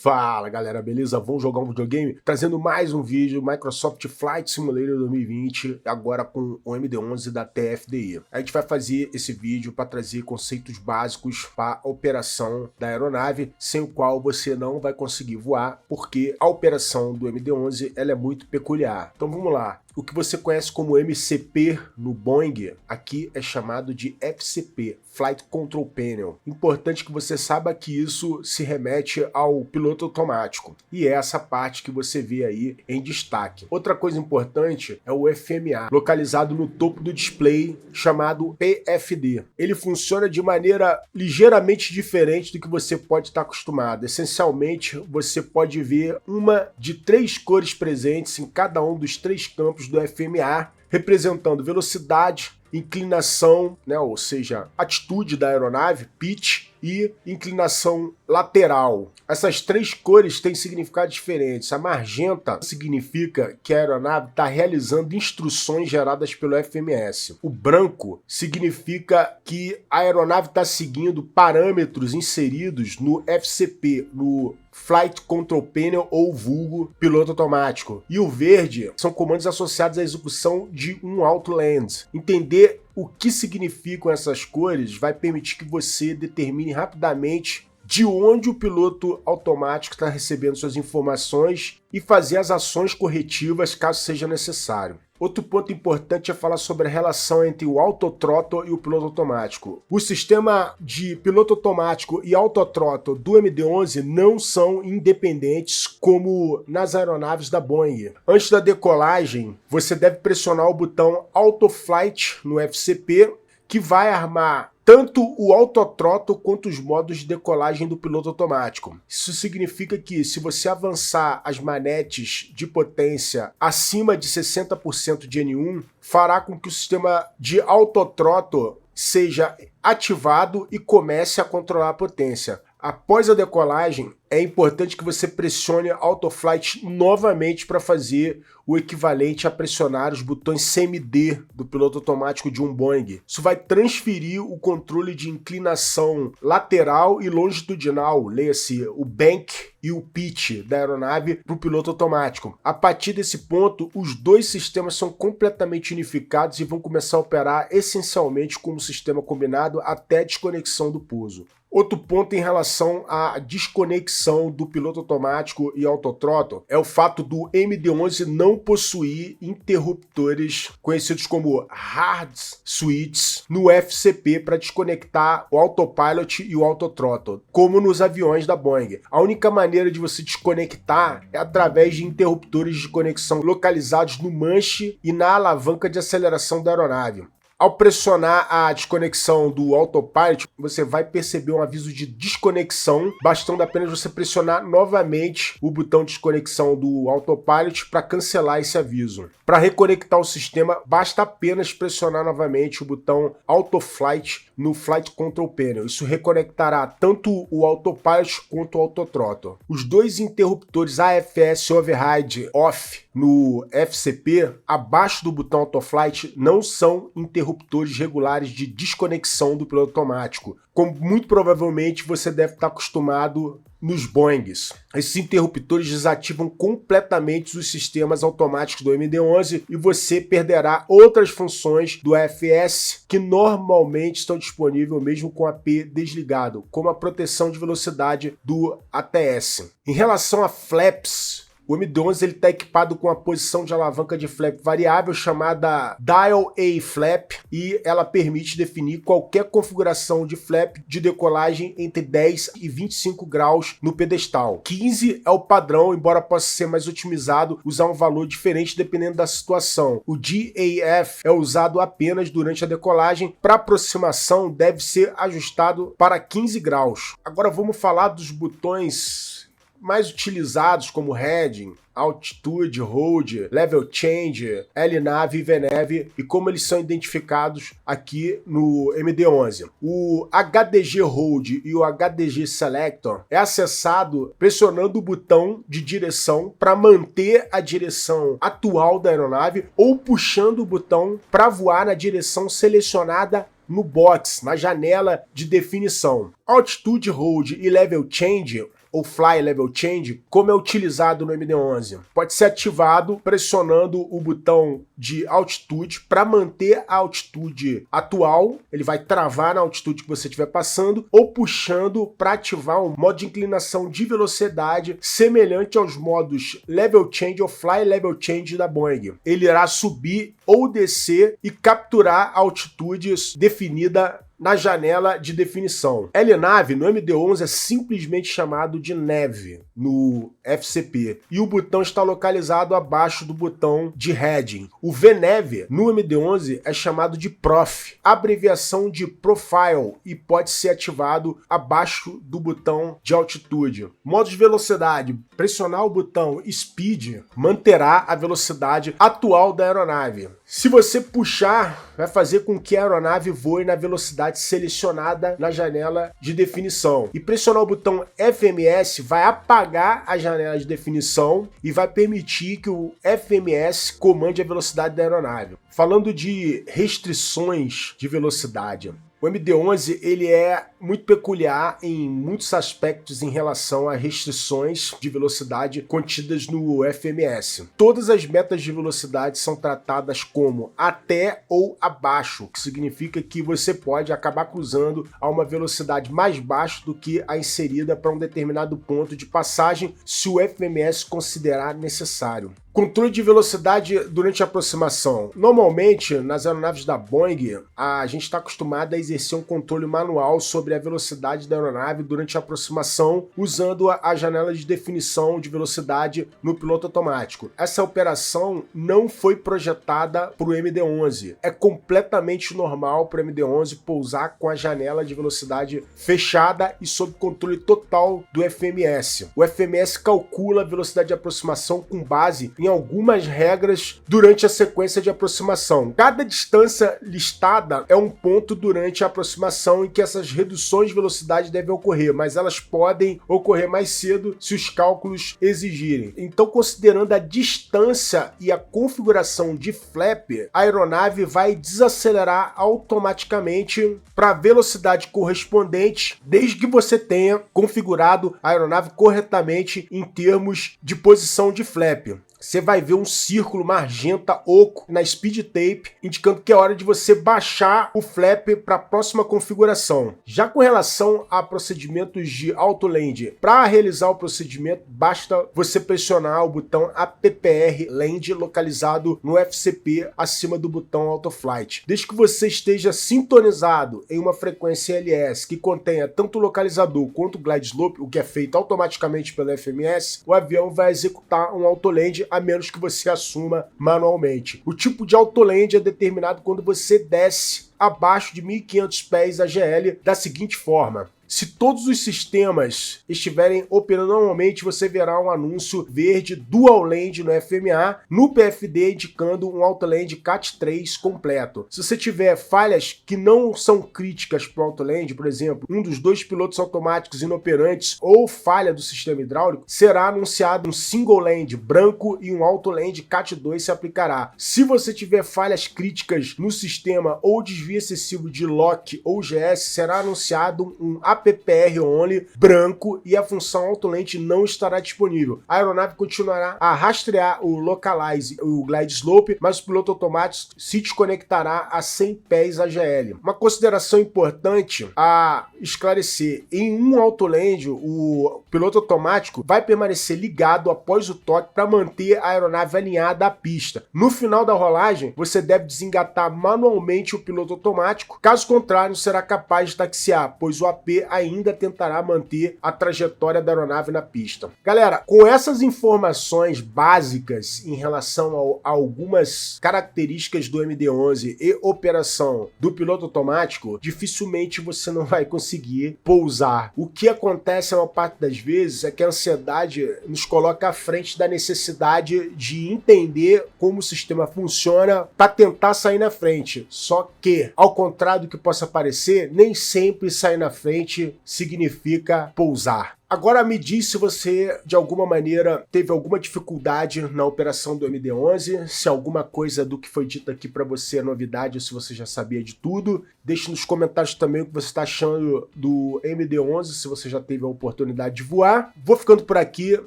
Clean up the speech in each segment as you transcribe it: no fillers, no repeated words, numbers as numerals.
Fala galera, beleza? Vamos jogar um videogame? Trazendo mais um vídeo, Microsoft Flight Simulator 2020, agora com o MD-11 da TFDI. A gente vai fazer esse vídeo para trazer conceitos básicos para a operação da aeronave, sem o qual você não vai conseguir voar, porque a operação do MD-11 ela é muito peculiar. Então vamos lá. O que você conhece como MCP no Boeing, aqui é chamado de FCP, Flight Control Panel. Importante que você saiba que isso se remete ao piloto automático. E é essa parte que você vê aí em destaque. Outra coisa importante é o FMA, localizado no topo do display, chamado PFD. Ele funciona de maneira ligeiramente diferente do que você pode estar acostumado. Essencialmente, você pode ver uma de 3 cores presentes em cada um dos 3 campos do FMA, representando velocidade, inclinação, ou seja, atitude da aeronave, pitch, e inclinação lateral. Essas 3 cores têm significados diferentes. A magenta significa que a aeronave está realizando instruções geradas pelo FMS. O branco significa que a aeronave está seguindo parâmetros inseridos no FCP, no Flight Control Panel ou vulgo piloto automático. E o verde são comandos associados à execução de um auto-land. Entender o que significam essas cores vai permitir que você determine rapidamente de onde o piloto automático está recebendo suas informações e fazer as ações corretivas caso seja necessário. Outro ponto importante é falar sobre a relação entre o autothrottle e o piloto automático. O sistema de piloto automático e autothrottle do MD-11 não são independentes como nas aeronaves da Boeing. Antes da decolagem, você deve pressionar o botão Auto Flight no FCP, que vai armar tanto o autothrottle quanto os modos de decolagem do piloto automático. Isso significa que se você avançar as manetes de potência acima de 60% de N1, fará com que o sistema de autothrottle seja ativado e comece a controlar a potência. Após a decolagem, é importante que você pressione Autoflight novamente para fazer o equivalente a pressionar os botões CMD do piloto automático de um Boeing. Isso vai transferir o controle de inclinação lateral e longitudinal, leia-se o bank e o pitch da aeronave, para o piloto automático. A partir desse ponto, os dois sistemas são completamente unificados e vão começar a operar essencialmente como sistema combinado até a desconexão do pouso. Outro ponto em relação à desconexão do piloto automático e autothrottle é o fato do MD-11 não possuir interruptores conhecidos como hard switches no FCP para desconectar o autopilot e o autothrottle, como nos aviões da Boeing. A única maneira de você desconectar é através de interruptores de conexão localizados no manche e na alavanca de aceleração da aeronave. Ao pressionar a desconexão do autopilot, você vai perceber um aviso de desconexão, bastando apenas você pressionar novamente o botão de desconexão do autopilot para cancelar esse aviso. Para reconectar o sistema, basta apenas pressionar novamente o botão Autoflight no Flight Control Panel. Isso reconectará tanto o autopilot quanto o autothrottle. Os dois interruptores AFS Override Off no FCP, abaixo do botão Autoflight, não são interruptores regulares de desconexão do piloto automático, como muito provavelmente você deve estar acostumado nos Boeings. Esses interruptores desativam completamente os sistemas automáticos do MD-11 e você perderá outras funções do AFS que normalmente estão disponíveis mesmo com o AP desligado, como a proteção de velocidade do ATS. Em relação a flaps, o MD-11 está equipado com a posição de alavanca de flap variável chamada Dial A Flap e ela permite definir qualquer configuração de flap de decolagem entre 10 e 25 graus no pedestal. 15 é o padrão, embora possa ser mais otimizado usar um valor diferente dependendo da situação. O DAF é usado apenas durante a decolagem. Para aproximação deve ser ajustado para 15 graus. Agora vamos falar dos botões mais utilizados como Heading, Altitude, Hold, Level Change, LNAV e VNAV e como eles são identificados aqui no MD-11. O HDG Hold e o HDG Selector é acessado pressionando o botão de direção para manter a direção atual da aeronave ou puxando o botão para voar na direção selecionada no box, na janela de definição. Altitude Hold e Level Change ou Fly Level Change, como é utilizado no MD-11? Pode ser ativado pressionando o botão de altitude para manter a altitude atual, ele vai travar na altitude que você estiver passando, ou puxando para ativar um modo de inclinação de velocidade semelhante aos modos Level Change ou Fly Level Change da Boeing. Ele irá subir ou descer e capturar a altitude definida na janela de definição. LNAV no MD-11 é simplesmente chamado de neve no FCP e o botão está localizado abaixo do botão de heading. O VNAV no MD-11 é chamado de PROF, abreviação de Profile, e pode ser ativado abaixo do botão de altitude. Modo de velocidade: pressionar o botão Speed manterá a velocidade atual da aeronave. Se você puxar, vai fazer com que a aeronave voe na velocidade selecionada na janela de definição. E pressionar o botão FMS vai apagar a janela de definição e vai permitir que o FMS comande a velocidade da aeronave. Falando de restrições de velocidade, o MD-11 ele é muito peculiar em muitos aspectos em relação a restrições de velocidade contidas no FMS. Todas as metas de velocidade são tratadas como até ou abaixo, o que significa que você pode acabar cruzando a uma velocidade mais baixa do que a inserida para um determinado ponto de passagem, se o FMS considerar necessário. Controle de velocidade durante a aproximação. Normalmente, nas aeronaves da Boeing, a gente está acostumado a exercer um controle manual sobre a velocidade da aeronave durante a aproximação, usando a janela de definição de velocidade no piloto automático. Essa operação não foi projetada para o MD-11. É completamente normal para o MD-11 pousar com a janela de velocidade fechada e sob controle total do FMS. O FMS calcula a velocidade de aproximação com base em algumas regras durante a sequência de aproximação. Cada distância listada é um ponto durante a aproximação em que essas reduções de velocidade devem ocorrer, mas elas podem ocorrer mais cedo se os cálculos exigirem. Então, considerando a distância e a configuração de flap, a aeronave vai desacelerar automaticamente para a velocidade correspondente, desde que você tenha configurado a aeronave corretamente em termos de posição de flap. Você vai ver um círculo magenta oco na speed tape, indicando que é hora de você baixar o flap para a próxima configuração. Já com relação a procedimentos de auto-land, para realizar o procedimento, basta você pressionar o botão APPR Land localizado no FCP acima do botão Autoflight. Desde que você esteja sintonizado em uma frequência LS que contenha tanto o localizador quanto o glide slope, o que é feito automaticamente pelo FMS, o avião vai executar um auto-land a menos que você assuma manualmente. O tipo de autoland é determinado quando você desce abaixo de 1.500 pés AGL da seguinte forma: se todos os sistemas estiverem operando normalmente, você verá um anúncio verde Dual Land no FMA, no PFD indicando um Autoland CAT-3 completo. Se você tiver falhas que não são críticas para o Autoland, por exemplo, um dos dois pilotos automáticos inoperantes ou falha do sistema hidráulico, será anunciado um Single Land branco e um Autoland CAT-2 se aplicará. Se você tiver falhas críticas no sistema ou desvio excessivo de LOC ou GS, será anunciado um APPR Only branco e a função Autoland não estará disponível. A aeronave continuará a rastrear o Localize, o Glide Slope, mas o piloto automático se desconectará a 100 pés AGL. Uma consideração importante a esclarecer: em um Autoland, o piloto automático vai permanecer ligado após o toque para manter a aeronave alinhada à pista. No final da rolagem, você deve desengatar manualmente o piloto automático, caso contrário será capaz de taxiar, pois o AP ainda tentará manter a trajetória da aeronave na pista. Galera, com essas informações básicas em relação a algumas características do MD-11 e operação do piloto automático, dificilmente você não vai conseguir pousar. O que acontece a maior parte das vezes é que a ansiedade nos coloca à frente da necessidade de entender como o sistema funciona para tentar sair na frente. Só que, ao contrário do que possa parecer, nem sempre sair na frente significa pousar. Agora me diz se você, de alguma maneira, teve alguma dificuldade na operação do MD11, se alguma coisa do que foi dito aqui para você é novidade ou se você já sabia de tudo. Deixe nos comentários também o que você está achando do MD11, se você já teve a oportunidade de voar. Vou ficando por aqui.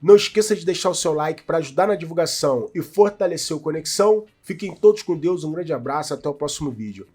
Não esqueça de deixar o seu like para ajudar na divulgação e fortalecer o Conexão. Fiquem todos com Deus, um grande abraço, até o próximo vídeo.